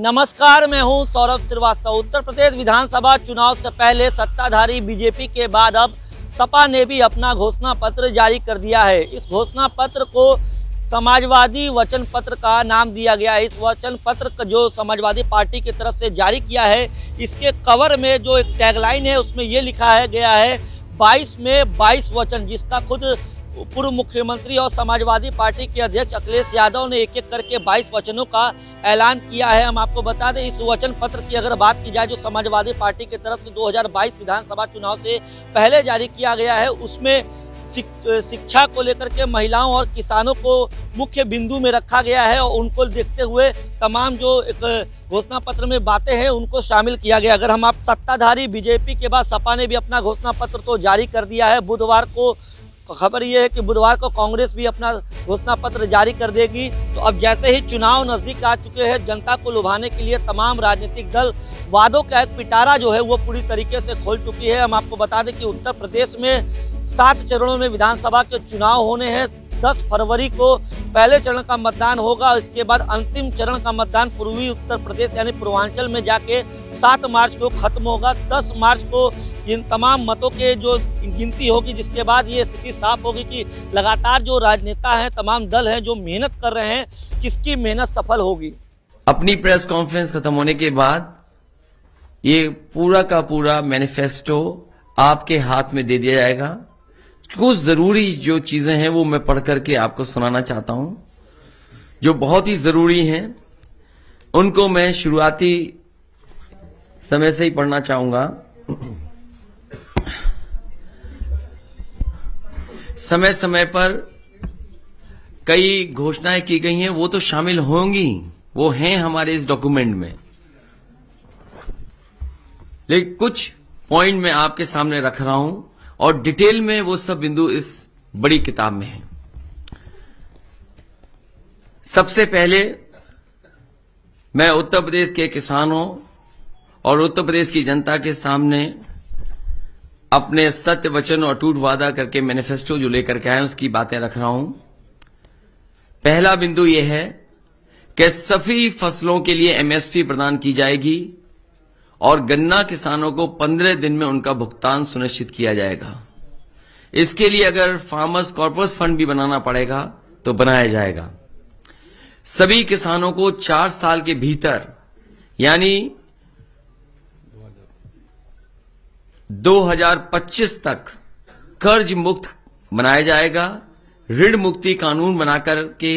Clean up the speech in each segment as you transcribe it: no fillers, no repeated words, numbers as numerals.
नमस्कार, मैं हूं सौरभ श्रीवास्तव। उत्तर प्रदेश विधानसभा चुनाव से पहले सत्ताधारी बीजेपी के बाद अब सपा ने भी अपना घोषणा पत्र जारी कर दिया है। इस घोषणा पत्र को समाजवादी वचन पत्र का नाम दिया गया है। इस वचन पत्र जो समाजवादी पार्टी की तरफ से जारी किया है, इसके कवर में जो एक टैगलाइन है उसमें ये लिखा गया है 22 में 22 वचन, जिसका खुद पूर्व मुख्यमंत्री और समाजवादी पार्टी के अध्यक्ष अखिलेश यादव ने एक एक करके 22 वचनों का ऐलान किया है। हम आपको बता दें, इस वचन पत्र की अगर बात की जाए जो समाजवादी पार्टी की तरफ से 2022 विधानसभा चुनाव से पहले जारी किया गया है, उसमें शिक्षा को लेकर के महिलाओं और किसानों को मुख्य बिंदु में रखा गया है और उनको देखते हुए तमाम जो एक घोषणा पत्र में बातें हैं उनको शामिल किया गया। अगर हम आप सत्ताधारी बीजेपी के बाद सपा ने भी अपना घोषणा पत्र तो जारी कर दिया है। बुधवार को खबर यह है कि बुधवार को कांग्रेस भी अपना घोषणा पत्र जारी कर देगी। तो अब जैसे ही चुनाव नजदीक आ चुके हैं, जनता को लुभाने के लिए तमाम राजनीतिक दल वादों का एक पिटारा जो है वो पूरी तरीके से खोल चुकी है। हम आपको बता दें कि उत्तर प्रदेश में 7 चरणों में विधानसभा के चुनाव होने हैं। 10 फरवरी को पहले चरण का मतदान होगा, इसके बाद अंतिम चरण का मतदान पूर्वी उत्तर प्रदेश यानी पूर्वांचल में जाके 7 मार्च को खत्म होगा। 10 मार्च को इन तमाम मतों के जो गिनती होगी, जिसके बाद ये स्थिति साफ होगी कि लगातार जो राजनेता हैं, तमाम दल हैं जो मेहनत कर रहे हैं, किसकी मेहनत सफल होगी। अपनी प्रेस कॉन्फ्रेंस खत्म होने के बाद ये पूरा का पूरा मैनिफेस्टो आपके हाथ में दे दिया जाएगा। कुछ जरूरी जो चीजें हैं वो मैं पढ़ करके आपको सुनाना चाहता हूं, जो बहुत ही जरूरी हैं। उनको मैं शुरुआती समय से ही पढ़ना चाहूंगा। समय समय पर कई घोषणाएं की गई हैं, वो तो शामिल होंगी, वो हैं हमारे इस डॉक्यूमेंट में, लेकिन कुछ पॉइंट मैं आपके सामने रख रहा हूं और डिटेल में वो सब बिंदु इस बड़ी किताब में है। सबसे पहले मैं उत्तर प्रदेश के किसानों और उत्तर प्रदेश की जनता के सामने अपने सत्य वचन और टूट वादा करके मैनिफेस्टो जो लेकर के आए उसकी बातें रख रहा हूं। पहला बिंदु यह है कि सभी फसलों के लिए एमएसपी प्रदान की जाएगी और गन्ना किसानों को 15 दिन में उनका भुगतान सुनिश्चित किया जाएगा। इसके लिए अगर फार्मर्स कॉर्पस फंड भी बनाना पड़ेगा तो बनाया जाएगा। सभी किसानों को 4 साल के भीतर यानी 2025 तक कर्ज मुक्त बनाया जाएगा। ऋण मुक्ति कानून बनाकर के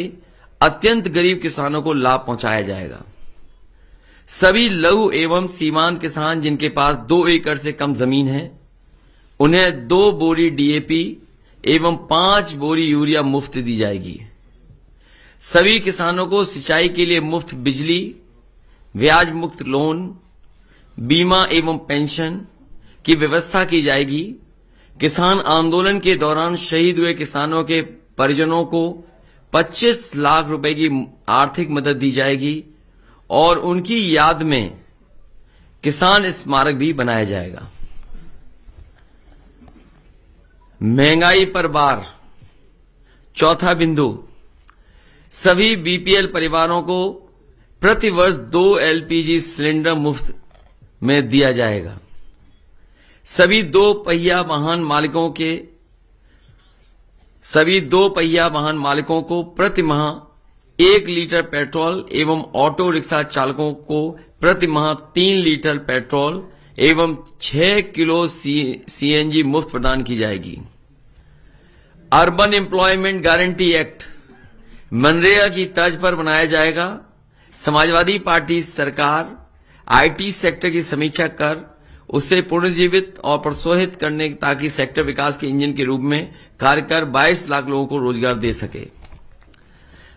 अत्यंत गरीब किसानों को लाभ पहुंचाया जाएगा। सभी लघु एवं सीमांत किसान जिनके पास 2 एकड़ से कम जमीन है, उन्हें 2 बोरी डीएपी एवं 5 बोरी यूरिया मुफ्त दी जाएगी। सभी किसानों को सिंचाई के लिए मुफ्त बिजली, ब्याज मुक्त लोन, बीमा एवं पेंशन की व्यवस्था की जाएगी। किसान आंदोलन के दौरान शहीद हुए किसानों के परिजनों को 25 लाख रुपए की आर्थिक मदद दी जाएगी और उनकी याद में किसान स्मारक भी बनाया जाएगा। महंगाई पर भार, चौथा बिंदु, सभी बीपीएल परिवारों को प्रति वर्ष 2 एलपीजी सिलेंडर मुफ्त में दिया जाएगा। सभी 2 पहिया वाहन मालिकों को प्रति माह 1 लीटर पेट्रोल एवं ऑटो रिक्शा चालकों को प्रति माह 3 लीटर पेट्रोल एवं 6 किलो सीएनजी मुफ्त प्रदान की जाएगी। Urban employment guarantee act MNREGA की तर्ज पर बनाया जाएगा। समाजवादी पार्टी सरकार आईटी सेक्टर की समीक्षा कर उसे पुनर्जीवित और प्रोत्साहित करने ताकि सेक्टर विकास के इंजन के रूप में कार्य कर 22 लाख लोगों को रोजगार दे सके।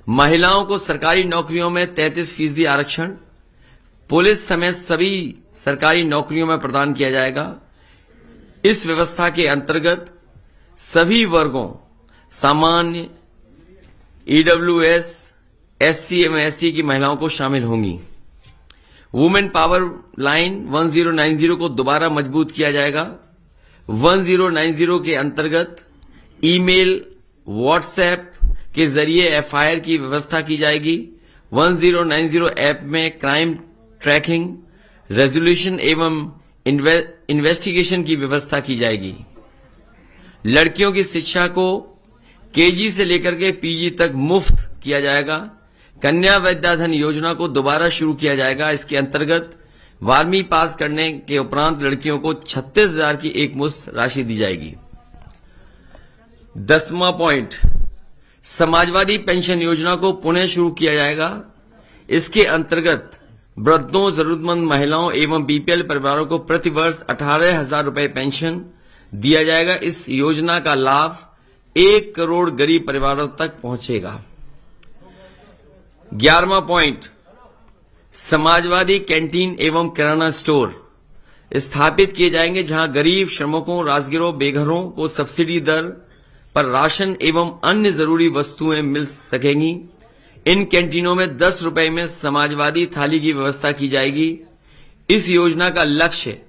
महिलाओं को सरकारी नौकरियों में 33% आरक्षण पुलिस समेत सभी सरकारी नौकरियों में प्रदान किया जाएगा। इस व्यवस्था के अंतर्गत सभी वर्गों सामान्य, ईडब्ल्यूएस, एससी एवं एसटी की महिलाओं को शामिल होंगी। वुमेन पावर लाइन 1090 को दोबारा मजबूत किया जाएगा। 1090 के अंतर्गत ईमेल, व्हाट्सएप के जरिए एफआईआर की व्यवस्था की जाएगी। 1090 ऐप में क्राइम ट्रैकिंग, रेजोल्यूशन एवं इन्वेस्टिगेशन की व्यवस्था की जाएगी। लड़कियों की शिक्षा को केजी से लेकर के पीजी तक मुफ्त किया जाएगा। कन्या विद्याधन योजना को दोबारा शुरू किया जाएगा। इसके अंतर्गत 12वीं पास करने के उपरांत लड़कियों को 36,000 की एक मुश्त राशि दी जाएगी। 10वां पॉइंट, समाजवादी पेंशन योजना को पुनः शुरू किया जाएगा। इसके अंतर्गत वृद्धों, जरूरतमंद महिलाओं एवं बीपीएल परिवारों को प्रतिवर्ष 18,000 रुपए पेंशन दिया जाएगा। इस योजना का लाभ 1 करोड़ गरीब परिवारों तक पहुंचेगा। 11वां पॉइंट, समाजवादी कैंटीन एवं किराना स्टोर स्थापित किए जाएंगे, जहां गरीब, श्रमिकों, राजगिरों, बेघरों को सब्सिडी दर पर राशन एवं अन्य जरूरी वस्तुएं मिल सकेंगी। इन कैंटीनों में 10 रुपए में समाजवादी थाली की व्यवस्था की जाएगी। इस योजना का लक्ष्य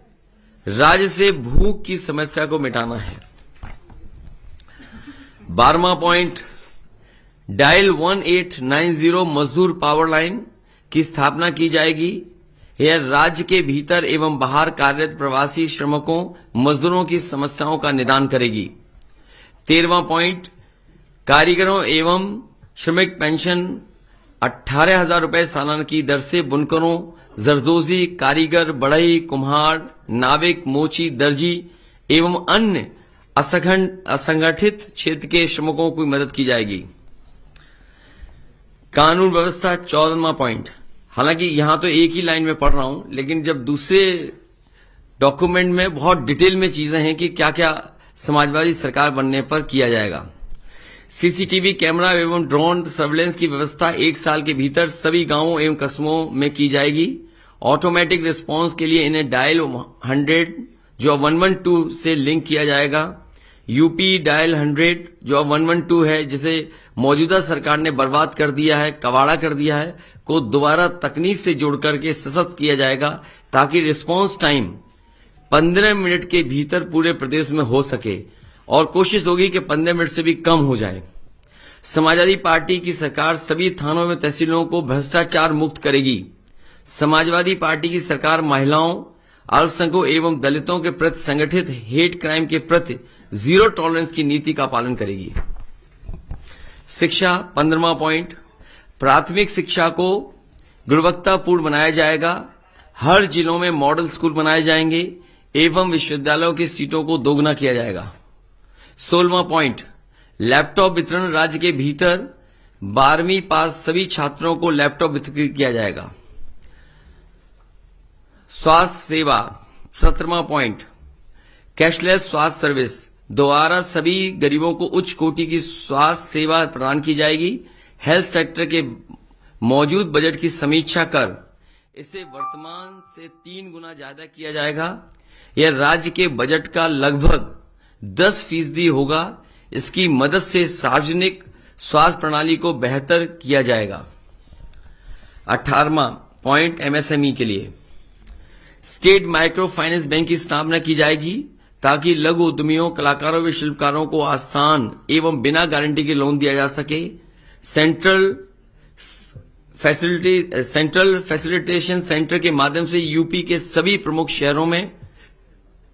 राज्य से भूख की समस्या को मिटाना है। 12वां पॉइंट, डायल 1890 मजदूर पावर लाइन की स्थापना की जाएगी। यह राज्य के भीतर एवं बाहर कार्यरत प्रवासी श्रमिकों, मजदूरों की समस्याओं का निदान करेगी। 13वां पॉइंट, कारीगरों एवं श्रमिक पेंशन 18,000 रुपए सालाना की दर से बुनकरों, जरदोजी, कारीगर, बढ़ई, कुम्हार, नाविक, मोची, दर्जी एवं अन्य असंगठित क्षेत्र के श्रमिकों की मदद की जाएगी। कानून व्यवस्था 14वां पॉइंट, हालांकि यहां तो एक ही लाइन में पढ़ रहा हूं, लेकिन जब दूसरे डॉक्यूमेंट में बहुत डिटेल में चीजें हैं कि क्या क्या समाजवादी सरकार बनने पर किया जाएगा। सीसीटीवी कैमरा एवं ड्रोन सर्वेलेंस की व्यवस्था 1 साल के भीतर सभी गांवों एवं कस्बों में की जाएगी। ऑटोमेटिक रिस्पांस के लिए इन्हें डायल 100 जो 112 से लिंक किया जाएगा। यूपी डायल 100 जो 112 है, जिसे मौजूदा सरकार ने बर्बाद कर दिया है, कबाड़ा कर दिया है, को दोबारा तकनीक से जोड़ करके सशक्त किया जाएगा, ताकि रिस्पांस टाइम 15 मिनट के भीतर पूरे प्रदेश में हो सके, और कोशिश होगी कि 15 मिनट से भी कम हो जाए। समाजवादी पार्टी की सरकार सभी थानों में तहसीलों को भ्रष्टाचार मुक्त करेगी। समाजवादी पार्टी की सरकार महिलाओं, अल्पसंख्यकों एवं दलितों के प्रति संगठित हेट क्राइम के प्रति जीरो टॉलरेंस की नीति का पालन करेगी। शिक्षा 15वां पॉइंट, प्राथमिक शिक्षा को गुणवत्तापूर्ण बनाया जाएगा। हर जिलों में मॉडल स्कूल बनाए जाएंगे एवं विश्वविद्यालयों की सीटों को दोगुना किया जाएगा। 16वां पॉइंट, लैपटॉप वितरण राज्य के भीतर 12वीं पास सभी छात्रों को लैपटॉप वितरित किया जाएगा। स्वास्थ्य सेवा 17वां पॉइंट, कैशलेस स्वास्थ्य सर्विस द्वारा सभी गरीबों को उच्च कोटि की स्वास्थ्य सेवा प्रदान की जाएगी। हेल्थ सेक्टर के मौजूद बजट की समीक्षा कर इसे वर्तमान से 3 गुना ज्यादा किया जाएगा। यह राज्य के बजट का लगभग 10% होगा। इसकी मदद से सार्वजनिक स्वास्थ्य प्रणाली को बेहतर किया जाएगा। 18वां पॉइंट, एमएसएमई के लिए स्टेट माइक्रो फाइनेंस बैंक की स्थापना की जाएगी, ताकि लघु उद्यमियों, कलाकारों व शिल्पकारों को आसान एवं बिना गारंटी के लोन दिया जा सके। सेंट्रल फैसिलिटेशन सेंटर के माध्यम से यूपी के सभी प्रमुख शहरों में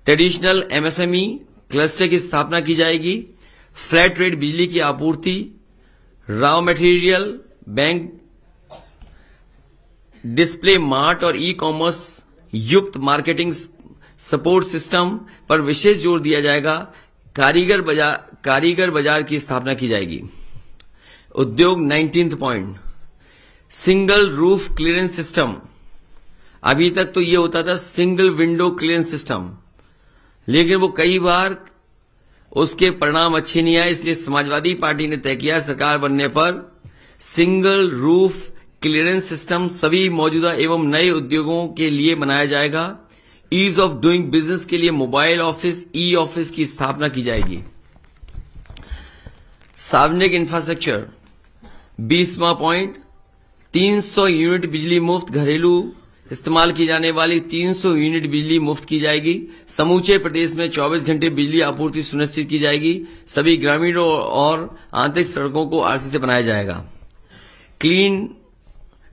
ट्रेडिशनल एमएसएमई क्लस्टर की स्थापना की जाएगी। फ्लैट रेट बिजली की आपूर्ति, raw material bank, display mart और ई कॉमर्स युक्त मार्केटिंग सपोर्ट सिस्टम पर विशेष जोर दिया जाएगा। कारीगर बाजार की स्थापना की जाएगी। उद्योग 19th point, single roof clearance system. अभी तक तो ये होता था सिंगल विंडो क्लियरेंस सिस्टम, लेकिन वो कई बार उसके परिणाम अच्छे नहीं आए, इसलिए समाजवादी पार्टी ने तय किया सरकार बनने पर सिंगल रूफ क्लियरेंस सिस्टम सभी मौजूदा एवं नए उद्योगों के लिए बनाया जाएगा। ईज ऑफ डूइंग बिजनेस के लिए मोबाइल ऑफिस, ई ऑफिस की स्थापना की जाएगी। सार्वजनिक इंफ्रास्ट्रक्चर 20वां पॉइंट, 300 यूनिट बिजली मुफ्त, घरेलू इस्तेमाल की जाने वाली 300 यूनिट बिजली मुफ्त की जाएगी। समूचे प्रदेश में 24 घंटे बिजली आपूर्ति सुनिश्चित की जाएगी। सभी ग्रामीणों और आंतरिक सड़कों को आरसी से बनाया जाएगा। क्लीन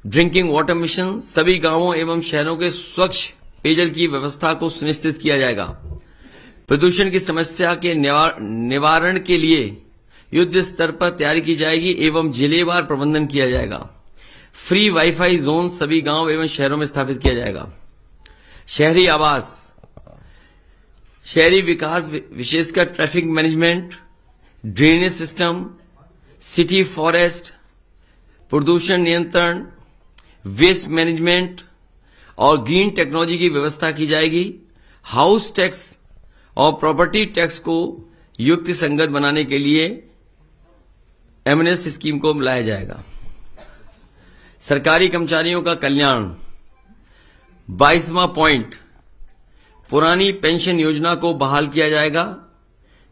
ड्रिंकिंग वाटर मिशन, सभी गांवों एवं शहरों के स्वच्छ पेयजल की व्यवस्था को सुनिश्चित किया जाएगा। प्रदूषण की समस्या के निवारण के लिए युद्ध स्तर पर तैयारी की जाएगी एवं जिलेवार प्रबंधन किया जाएगा। फ्री वाईफाई जोन सभी गांव एवं शहरों में स्थापित किया जाएगा। शहरी आवास, शहरी विकास विशेषकर traffic management, drainage system, city forest, प्रदूषण नियंत्रण, वेस्ट मैनेजमेंट और ग्रीन टेक्नोलॉजी की व्यवस्था की जाएगी। हाउस टैक्स और प्रॉपर्टी टैक्स को युक्त संगत बनाने के लिए एमएनएस स्कीम को लाया जाएगा। सरकारी कर्मचारियों का कल्याण, 22वां पॉइंट, पुरानी पेंशन योजना को बहाल किया जाएगा।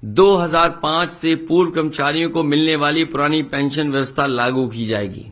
2005 से पूर्व कर्मचारियों को मिलने वाली पुरानी पेंशन व्यवस्था लागू की जाएगी।